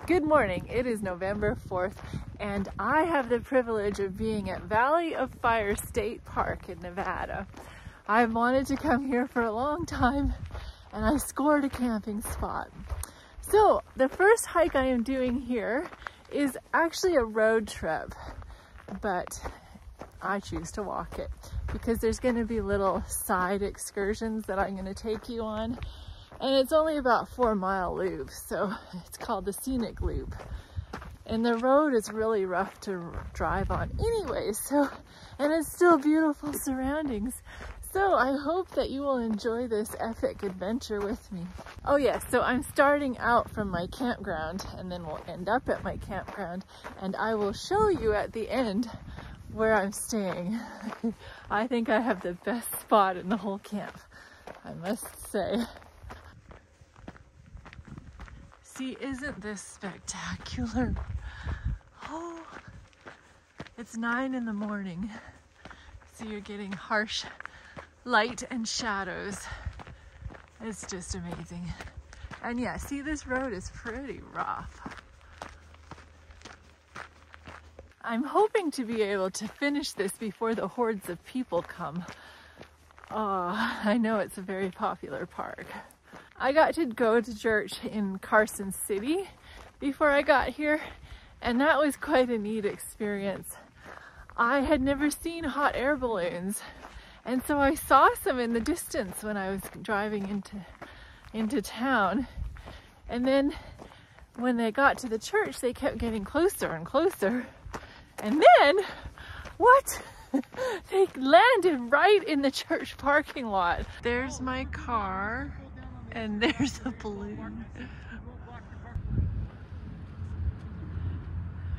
Good morning. It is November 4th, and I have the privilege of being at Valley of Fire State Park in Nevada. I've wanted to come here for a long time, and I scored a camping spot. So the first hike I am doing here is actually a road trip, but I choose to walk it because there's going to be little side excursions that I'm going to take you on. And it's only about 4-mile loop, so it's called the Scenic Loop. And the road is really rough to drive on anyway, and it's still beautiful surroundings. So I hope that you will enjoy this epic adventure with me. Oh yes, so I'm starting out from my campground, and then we'll end up at my campground, and I will show you at the end where I'm staying. I think I have the best spot in the whole camp, I must say. See, isn't this spectacular? Oh, it's 9 in the morning, so you're getting harsh light and shadows. It's just amazing. And yeah, see, this road is pretty rough. I'm hoping to be able to finish this before the hordes of people come. Oh, I know it's a very popular park. I got to go to church in Carson City before I got here, and that was quite a neat experience. I had never seen hot air balloons, and so I saw some in the distance when I was driving into town. And then when they got to the church, they kept getting closer and closer. And then, what? They landed right in the church parking lot. There's my car. And there's a balloon.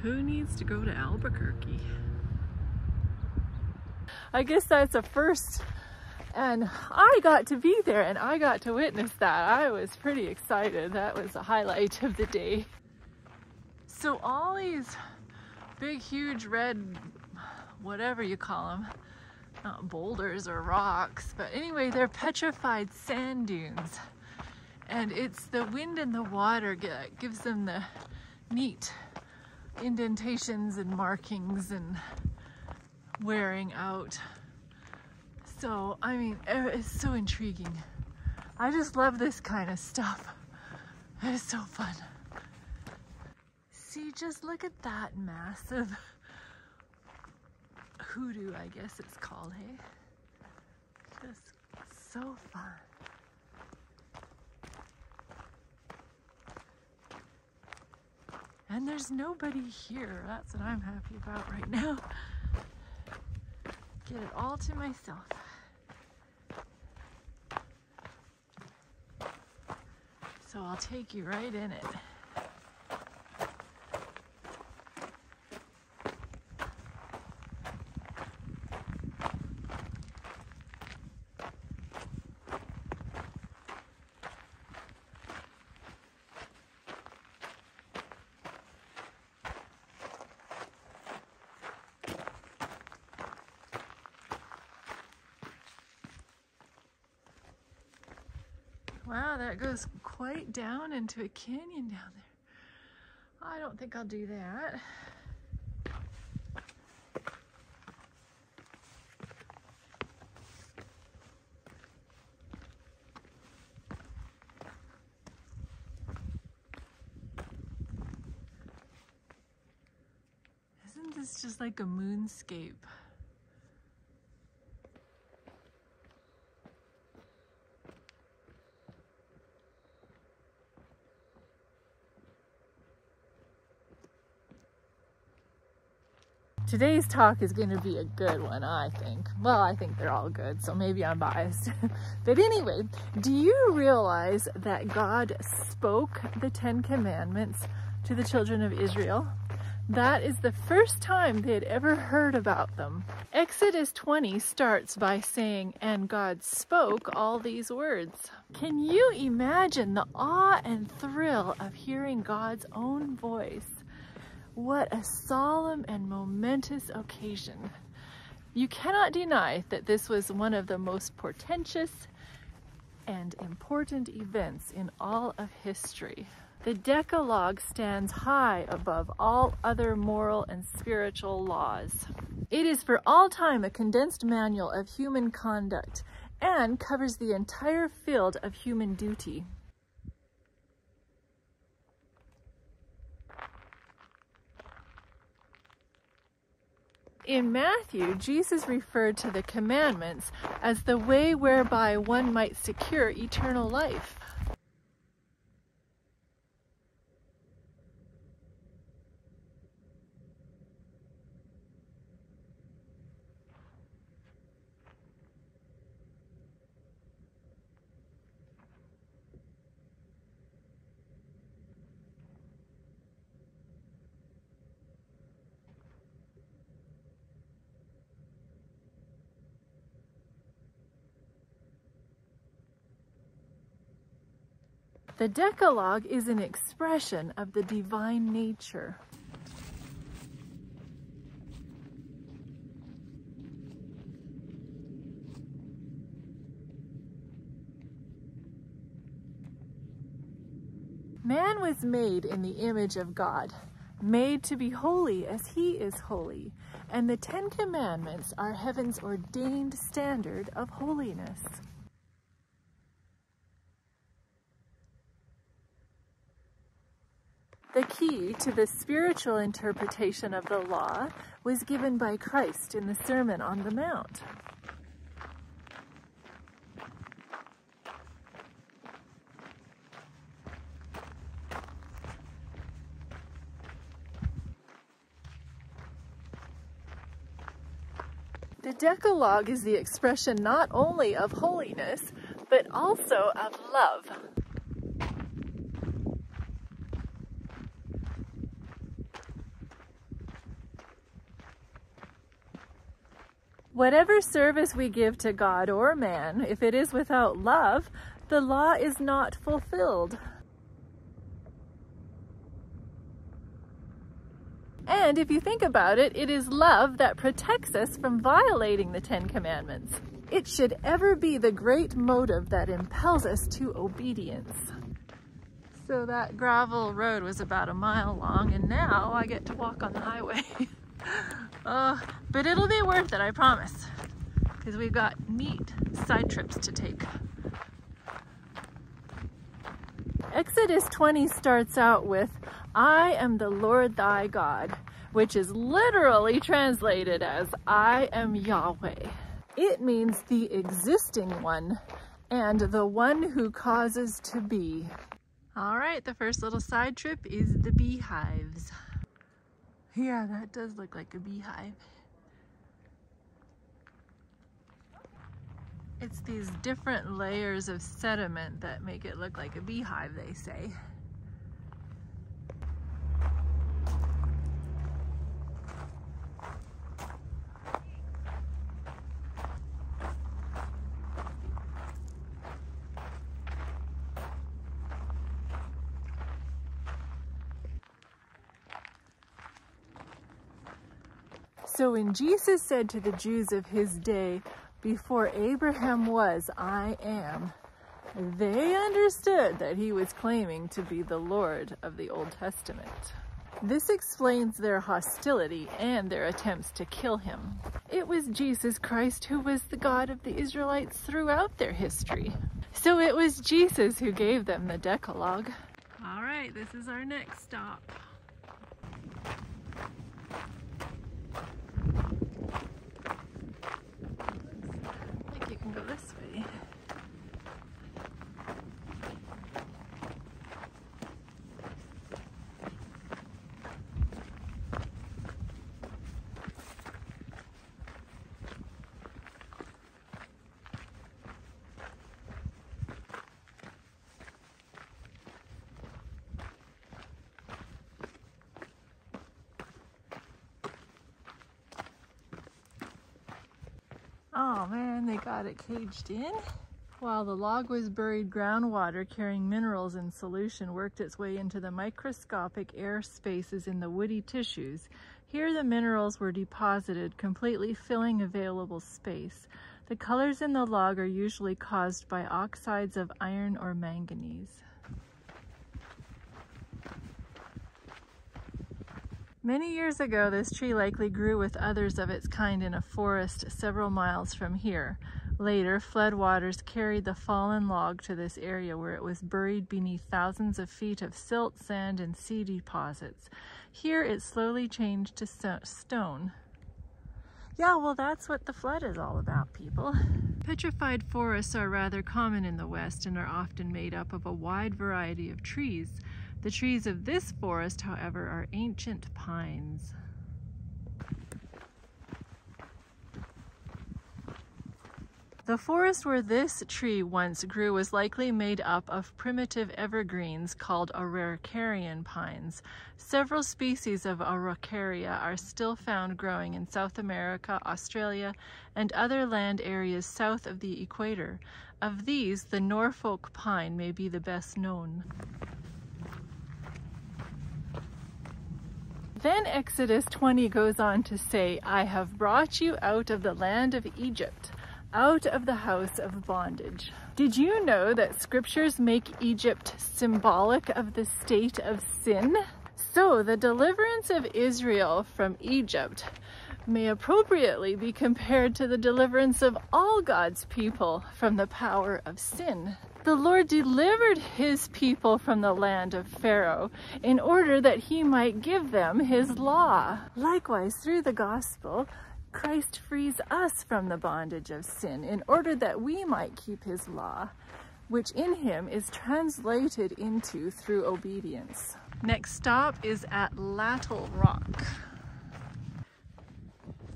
Who needs to go to Albuquerque? I guess that's a first. And I got to be there and I got to witness that. I was pretty excited. That was the highlight of the day. So all these big, huge red, whatever you call them, not boulders or rocks, but anyway, they're petrified sand dunes. And it's the wind and the water that gives them the neat indentations and markings and wearing out. So, I mean, it's so intriguing. I just love this kind of stuff. It's so fun. See, just look at that massive hoodoo, I guess it's called, hey? Just so fun. And there's nobody here. That's what I'm happy about right now. Get it all to myself. So I'll take you right in it. Wow, that goes quite down into a canyon down there. I don't think I'll do that. Isn't this just like a moonscape? Today's talk is going to be a good one, I think. Well, I think they're all good, so maybe I'm biased. But anyway, do you realize that God spoke the 10 Commandments to the children of Israel? That is the first time they had ever heard about them. Exodus 20 starts by saying, "And God spoke all these words." Can you imagine the awe and thrill of hearing God's own voice? What a solemn and momentous occasion. You cannot deny that this was one of the most portentous and important events in all of history. The Decalogue stands high above all other moral and spiritual laws. It is for all time a condensed manual of human conduct and covers the entire field of human duty. In Matthew, Jesus referred to the commandments as the way whereby one might secure eternal life. The Decalogue is an expression of the divine nature. Man was made in the image of God, made to be holy as He is holy, and the Ten Commandments are heaven's ordained standard of holiness. The key to the spiritual interpretation of the law was given by Christ in the Sermon on the Mount. The Decalogue is the expression not only of holiness, but also of love. Whatever service we give to God or man, if it is without love, the law is not fulfilled. And if you think about it, it is love that protects us from violating the Ten Commandments. It should ever be the great motive that impels us to obedience. So that gravel road was about a mile long, and now I get to walk on the highway. But it'll be worth it, I promise, because we've got neat side trips to take. Exodus 20 starts out with, "I am the Lord thy God," which is literally translated as, "I am Yahweh." It means the existing one and the one who causes to be. All right, the first little side trip is the beehives. Yeah, that does look like a beehive. It's these different layers of sediment that make it look like a beehive, they say. So when Jesus said to the Jews of his day, "Before Abraham was, I am," they understood that he was claiming to be the Lord of the Old Testament. This explains their hostility and their attempts to kill him. It was Jesus Christ who was the God of the Israelites throughout their history. So it was Jesus who gave them the Decalogue. All right, this is our next stop. I think you can go this way. Oh man, they got it caged in. While the log was buried, groundwater carrying minerals in solution worked its way into the microscopic air spaces in the woody tissues. Here the minerals were deposited, completely filling available space. The colors in the log are usually caused by oxides of iron or manganese. Many years ago, this tree likely grew with others of its kind in a forest several miles from here. Later, floodwaters carried the fallen log to this area where it was buried beneath thousands of feet of silt, sand, and sea deposits. Here, it slowly changed to stone. Yeah, well, that's what the flood is all about, people. Petrified forests are rather common in the West and are often made up of a wide variety of trees. The trees of this forest, however, are ancient pines. The forest where this tree once grew was likely made up of primitive evergreens called araucarian pines. Several species of araucaria are still found growing in South America, Australia, and other land areas south of the equator. Of these, the Norfolk pine may be the best known. Then Exodus 20 goes on to say, "I have brought you out of the land of Egypt, out of the house of bondage." Did you know that scriptures make Egypt symbolic of the state of sin? So the deliverance of Israel from Egypt may appropriately be compared to the deliverance of all God's people from the power of sin. The Lord delivered his people from the land of Pharaoh in order that he might give them his law. Likewise, through the gospel, Christ frees us from the bondage of sin in order that we might keep his law, which in him is translated into through obedience. Next stop is at Lattle Rock.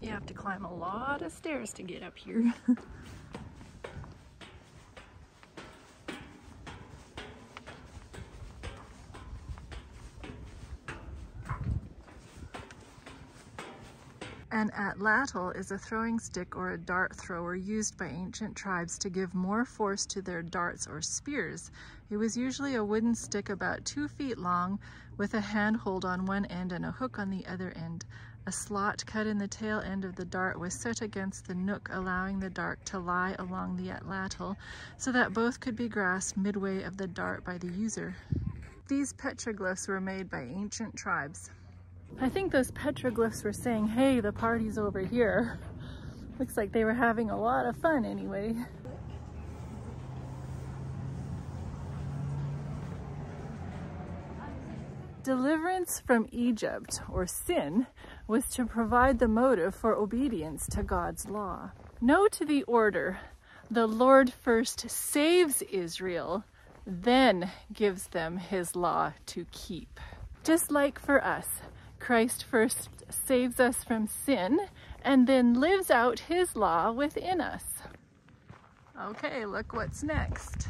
You have to climb a lot of stairs to get up here. An atlatl is a throwing stick or a dart thrower used by ancient tribes to give more force to their darts or spears. It was usually a wooden stick about 2 feet long with a handhold on one end and a hook on the other end. A slot cut in the tail end of the dart was set against the nook, allowing the dart to lie along the atlatl so that both could be grasped midway of the dart by the user. These petroglyphs were made by ancient tribes. I think those petroglyphs were saying, hey, the party's over here. Looks like they were having a lot of fun anyway. Deliverance from Egypt, or sin, was to provide the motive for obedience to God's law. Note the order. The Lord first saves Israel, then gives them his law to keep. Just like for us, Christ first saves us from sin and then lives out his law within us. Okay, look what's next.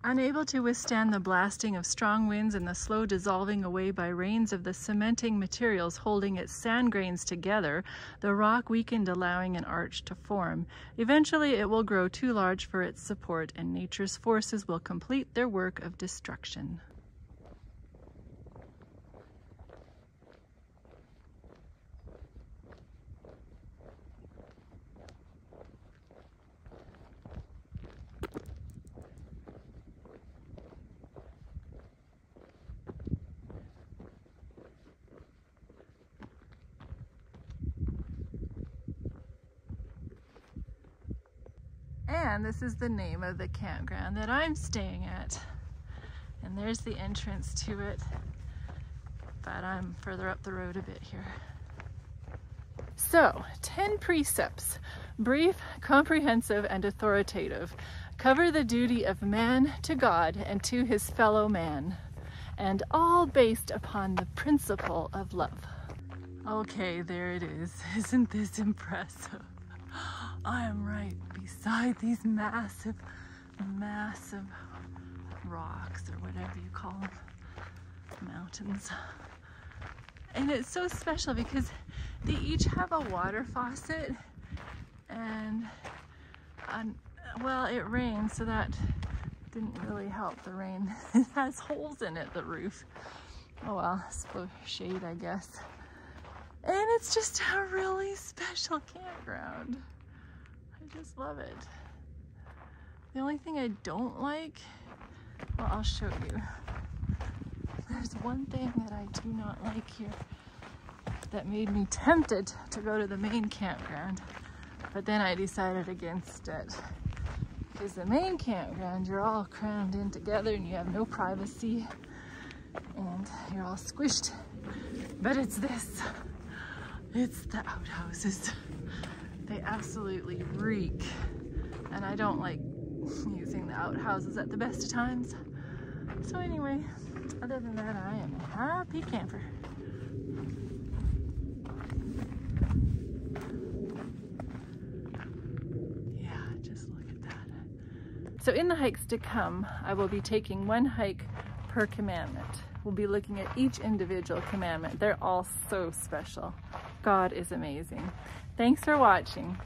Unable to withstand the blasting of strong winds and the slow dissolving away by rains of the cementing materials holding its sand grains together, the rock weakened, allowing an arch to form. Eventually it will grow too large for its support, and nature's forces will complete their work of destruction. And this is the name of the campground that I'm staying at. And there's the entrance to it, but I'm further up the road a bit here. So, 10 precepts, brief, comprehensive, and authoritative, cover the duty of man to God and to his fellow man, and all based upon the principle of love. Okay, there it is. Isn't this impressive? I am right beside these massive, massive rocks, or whatever you call them, mountains. And it's so special because they each have a water faucet, and well, it rained, so that didn't really help. The rain. It has holes in it, the roof. Oh well, it's for shade, I guess. And it's just a really special campground. I just love it. The only thing I don't like, well, I'll show you. there's one thing that I do not like here that made me tempted to go to the main campground, but then I decided against it. Because the main campground, you're all crammed in together and you have no privacy and you're all squished. But it's this. It's the outhouses. They absolutely reek. And I don't like using the outhouses at the best of times. So anyway, other than that, I am a happy camper. Yeah, just look at that. So in the hikes to come, I will be taking one hike per commandment. We'll be looking at each individual commandment. They're all so special. God is amazing. Thanks for watching.